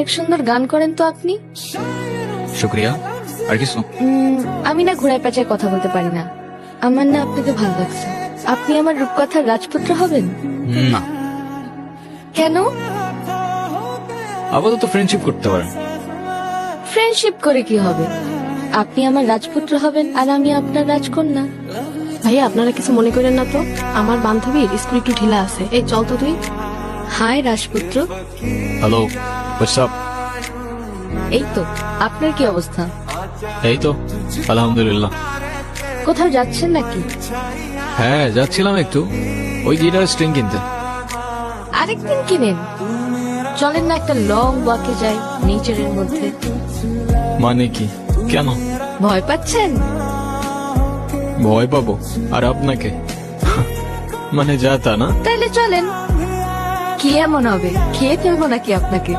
অনেক সুন্দর গান করেন তো আপনি। শুক্রিয়া। আর কিছু? আমি না ঘোড়ায় পেঁচায় কথা বলতে পারি না। আমার না আপনাকে ভালো লাগছে। আপনি আমার রূপকথার রাজপুত্র হবেন? না, কেন? আপাতত ফ্রেন্ডশিপ করতে পারেন। ফ্রেন্ডশিপ করে কি হবে? আপনি আমার রাজপুত্র হবেন আর আমি আপনার রাজকন্যা। ভাইয়া আপনারা কিছু মনে করেন না তো, আমার বান্ধবীর স্কুল একটু ঢিলা আছে। এই চল তো তুই। হাই রাজপুত্র। Hello, what's up? এই তো, আপনার কি অবস্থা? এই তো আলহামদুলিল্লাহ। কোথাও যাচ্ছেন নাকি? হ্যাঁ, যাচ্ছিলাম একটু ওই গিটার স্ট্রিং কিনতে। আরেকদিন কিনেন। চলেন না একটা লং ওয়াকে যাই নেচারের মধ্যে। মানে কি? কেন ভয় পাচ্ছেন? ভয় পাবো আর আপনাকে? মানে যা তা না। তাইলে চলেন। কি এমন হবে, খেয়ে ফেলবো নাকি আপনাকে?